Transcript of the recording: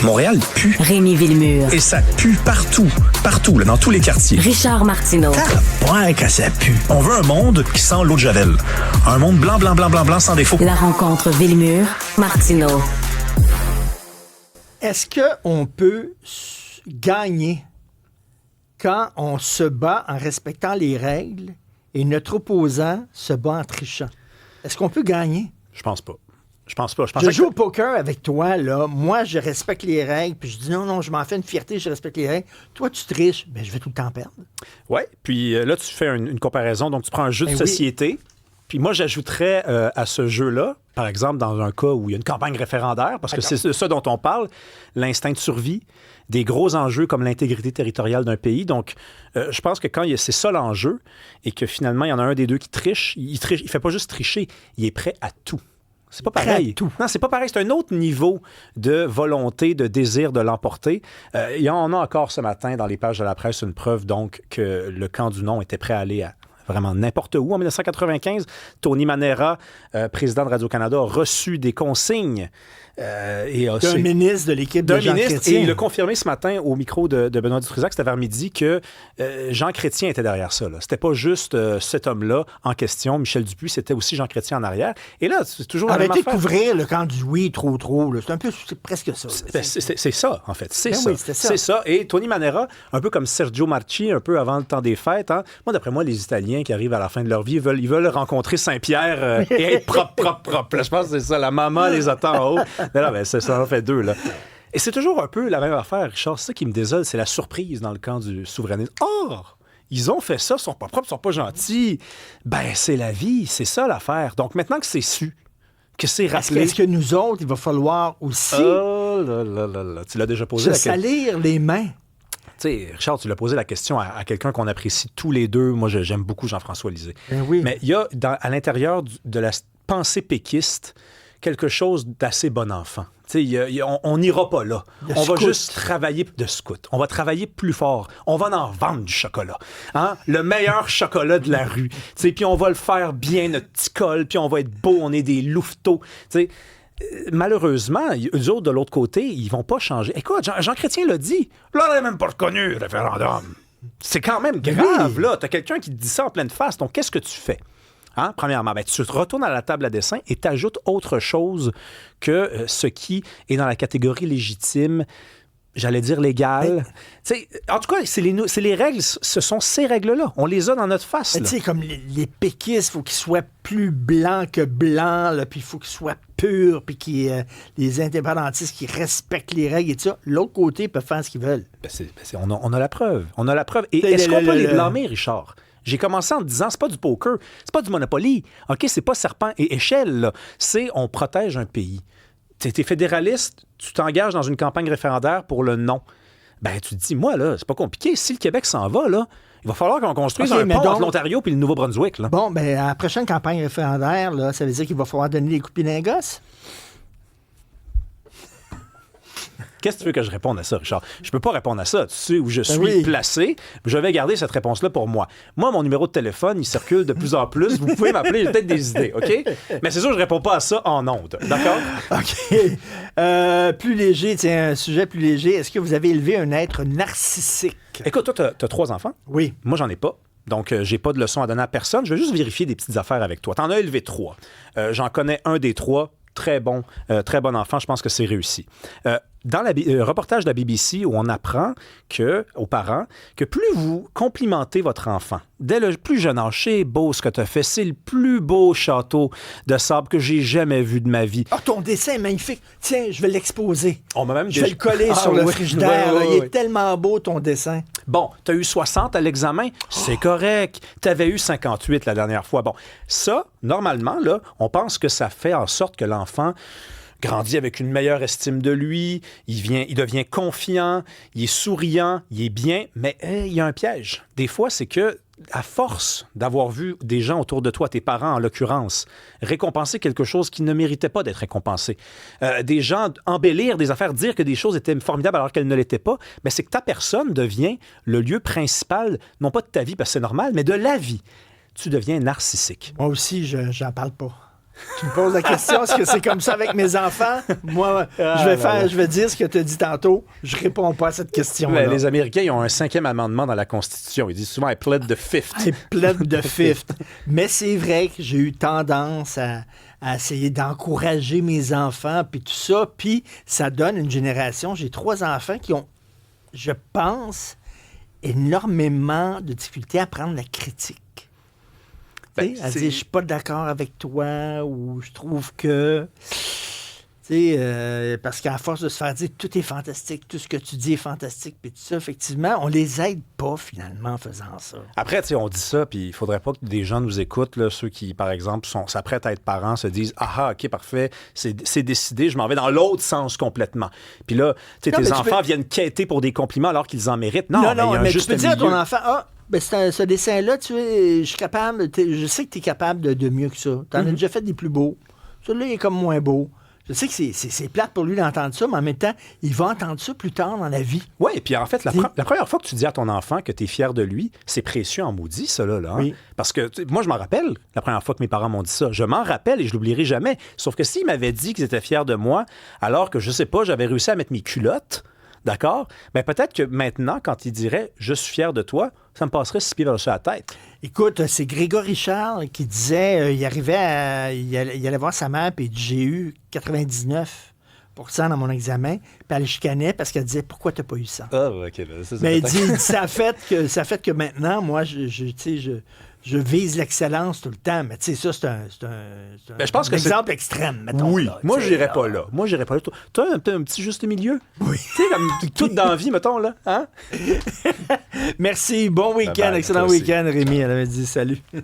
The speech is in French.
Montréal pue. Rémi Villemure. Et ça pue partout. Partout, là, dans tous les quartiers. Richard Martineau. Ouais, que ça pue. On veut un monde qui sent l'eau de Javel. Un monde blanc, blanc, blanc, blanc, blanc, sans défaut. La rencontre Villemure-Martineau. Est-ce qu'on peut gagner quand on se bat en respectant les règles et notre opposant se bat en trichant? Est-ce qu'on peut gagner? Je pense pas. Je joue au poker avec toi, là. Moi, je respecte les règles, puis je dis non, je m'en fais une fierté, je respecte les règles. Toi, tu triches, ben je vais tout le temps perdre. Oui, puis là, tu fais une comparaison. Donc, tu prends un jeu de société. Puis moi, j'ajouterais à ce jeu-là, par exemple, dans un cas où il y a une campagne référendaire, parce que c'est de ça dont on parle, l'instinct de survie, des gros enjeux comme l'intégrité territoriale d'un pays. Donc, je pense que quand c'est ça l'enjeu, et que finalement, il y en a un des deux qui triche, il fait pas juste tricher, il est prêt à tout. C'est pas pareil. Non, c'est pas pareil. C'est un autre niveau de volonté, de désir de l'emporter. Il y en a encore ce matin dans les pages de la presse une preuve, donc, que le camp du non était prêt à aller à vraiment n'importe où. En 1995, Tony Manera, président de Radio-Canada, a reçu des consignes d'un ministre de l'équipe de Jean Chrétien. Et il a confirmé ce matin au micro de Benoît Dutrisac, c'était vers midi, que Jean Chrétien était derrière ça. Là. C'était pas juste cet homme-là en question, Michel Dupuis, c'était aussi Jean Chrétien en arrière. Et là, c'est toujours la même affaire. Arrêtez de couvrir le camp du oui trop. Là. C'est presque ça. C'est ça, en fait. C'est ça. Oui, c'est ça. Et Tony Manera, un peu comme Sergio Marchi, un peu avant le temps des fêtes, hein. Moi, d'après moi, les Italiens qui arrivent à la fin de leur vie, ils veulent rencontrer Saint-Pierre et être propre. Là, je pense que c'est ça. La maman les attend en haut. Non, ben, ça en fait deux, là. Et c'est toujours un peu la même affaire, Richard. C'est ça qui me désole, c'est la surprise dans le camp du souverainisme. Or, ils ont fait ça, ils sont pas propres, ils sont pas gentils. Ben, c'est la vie, c'est ça l'affaire. Donc, maintenant que c'est su, que c'est rappelé... Est-ce que nous autres, il va falloir aussi... Oh là. Tu l'as déjà posé la question. Salir les mains. Tu sais, Richard, tu l'as posé la question à quelqu'un qu'on apprécie tous les deux. Moi, j'aime beaucoup Jean-François Lisée. Ben oui. Mais il y a, à l'intérieur de la pensée péquiste, quelque chose d'assez bon enfant. On n'ira pas là. On va juste travailler de scout. On va travailler plus fort. On va en vendre du chocolat. Hein? Le meilleur chocolat de la rue. Puis on va le faire bien, notre petit col, puis on va être beau, on est des louveteaux. Malheureusement, eux autres, de l'autre côté, ils vont pas changer. Écoute, Jean Chrétien l'a dit. Là, on n'a même pas reconnu le référendum. C'est quand même grave, là. T'as quelqu'un qui te dit ça en pleine face. Donc, qu'est-ce que tu fais? Hein? Premièrement, tu retournes à la table à dessin et t'ajoutes autre chose que ce qui est dans la catégorie légitime, j'allais dire légale. En tout cas, c'est les règles, ce sont ces règles-là. On les a dans notre face. Tu sais, comme les péquistes, il faut qu'ils soient plus blancs que blancs, puis il faut qu'ils soient purs, puis les indépendantistes qui respectent les règles et tout ça. L'autre côté peut faire ce qu'ils veulent. On a la preuve. On a la preuve. Et est-ce qu'on peut les blâmer, Richard? J'ai commencé en te disant, c'est pas du poker, c'est pas du Monopoly. OK, c'est pas serpent et échelle, là. C'est on protège un pays. T'es fédéraliste, tu t'engages dans une campagne référendaire pour le non. Ben, tu te dis, moi, là, c'est pas compliqué. Si le Québec s'en va, là, il va falloir qu'on construise un pont entre l'Ontario et le Nouveau-Brunswick, là. Bon, ben, à la prochaine campagne référendaire, là, ça veut dire qu'il va falloir donner des coups de pied d'un gosse? Qu'est-ce que tu veux que je réponde à ça, Richard? Je peux pas répondre à ça. Tu sais où je suis placé. Je vais garder cette réponse-là pour moi. Moi, mon numéro de téléphone, il circule de plus en plus. Vous pouvez m'appeler, j'ai peut-être des idées, OK? Mais c'est sûr, je réponds pas à ça en ondes. D'accord? OK. Plus léger, tiens, un sujet plus léger. Est-ce que vous avez élevé un être narcissique? Écoute, toi, t'as 3 enfants? Oui. Moi, j'en ai pas. Donc, j'ai pas de leçon à donner à personne. Je vais juste vérifier des petites affaires avec toi. T'en as élevé 3. J'en connais un des 3. Très bon enfant. Je pense que c'est réussi. Dans le reportage de la BBC, où on apprend aux parents que plus vous complimentez votre enfant, dès le plus jeune âge, c'est beau ce que tu as fait, c'est le plus beau château de sable que j'ai jamais vu de ma vie. Ah, ton dessin est magnifique. Tiens, je vais l'exposer. Je vais le coller sur le frigidaire. Il est tellement beau, ton dessin. Bon, tu as eu 60 à l'examen, c'est correct. Tu avais eu 58 la dernière fois. Bon, ça, normalement, là, on pense que ça fait en sorte que l'enfant grandit avec une meilleure estime de lui, il devient confiant, il est souriant, il est bien, mais il y a un piège. Des fois, c'est que à force d'avoir vu des gens autour de toi, tes parents en l'occurrence, récompenser quelque chose qui ne méritait pas d'être récompensé, des gens embellir des affaires, dire que des choses étaient formidables alors qu'elles ne l'étaient pas, mais c'est que ta personne devient le lieu principal, non pas de ta vie, parce que c'est normal, mais de la vie. Tu deviens narcissique. Moi aussi, j'en parle pas. Tu me poses la question, est-ce que c'est comme ça avec mes enfants? Moi, je vais dire ce que tu as dit tantôt. Je réponds pas à cette question-là. Les Américains, ils ont un 5e amendement dans la Constitution. Ils disent souvent « I plead the fifth ». I plead the fifth. Mais c'est vrai que j'ai eu tendance à essayer d'encourager mes enfants, puis tout ça. Puis ça donne une génération. J'ai 3 enfants qui ont, je pense, énormément de difficultés à prendre la critique. Elle dit, je suis pas d'accord avec toi, ou je trouve que... parce qu'à force de se faire dire tout est fantastique, tout ce que tu dis est fantastique, puis tout ça, effectivement, on les aide pas, finalement, en faisant ça. Après, on dit ça, puis il faudrait pas que des gens nous écoutent, là, ceux qui, par exemple, s'apprêtent à être parents, se disent « Ah, OK, parfait, c'est décidé, je m'en vais dans l'autre sens complètement. » Puis là, tes enfants viennent quêter pour des compliments alors qu'ils en méritent. Non, il y a un mais juste tu peux dire à milieu. ton enfant, ce dessin-là, je suis capable, je sais que tu es capable de mieux que ça. Tu en as déjà fait des plus beaux. Celui-là, il est comme moins beau. Je sais que c'est plate pour lui d'entendre ça, mais en même temps, il va entendre ça plus tard dans la vie. Oui, et puis en fait, la première fois que tu dis à ton enfant que tu es fier de lui, c'est précieux en maudit, ça, là. Hein? Oui. Parce que moi, je m'en rappelle, la première fois que mes parents m'ont dit ça. Je m'en rappelle et je l'oublierai jamais. Sauf que s'ils m'avaient dit qu'ils étaient fiers de moi, alors que, je sais pas, j'avais réussi à mettre mes culottes, d'accord? Mais peut-être que maintenant, quand ils diraient « Je suis fier de toi », ça me passerait 6 pieds vers-dessus la tête. Écoute, c'est Grégory Charles qui disait, il allait voir sa mère, puis il dit, j'ai eu 99 dans mon examen, puis elle chicanait parce qu'elle disait, pourquoi t'as pas eu ça? Ah, OK. Mais il dit, ça a fait que maintenant, moi, je vise l'excellence tout le temps. Mais tu sais, ça, c'est un exemple extrême, mettons. Oui, là, moi, je n'irais pas là. Toi, un petit juste milieu? Oui. Tu sais, comme tout dans la vie, mettons, là. Hein? Merci. Bon week-end. Excellent week-end, Rémi. Elle avait dit salut.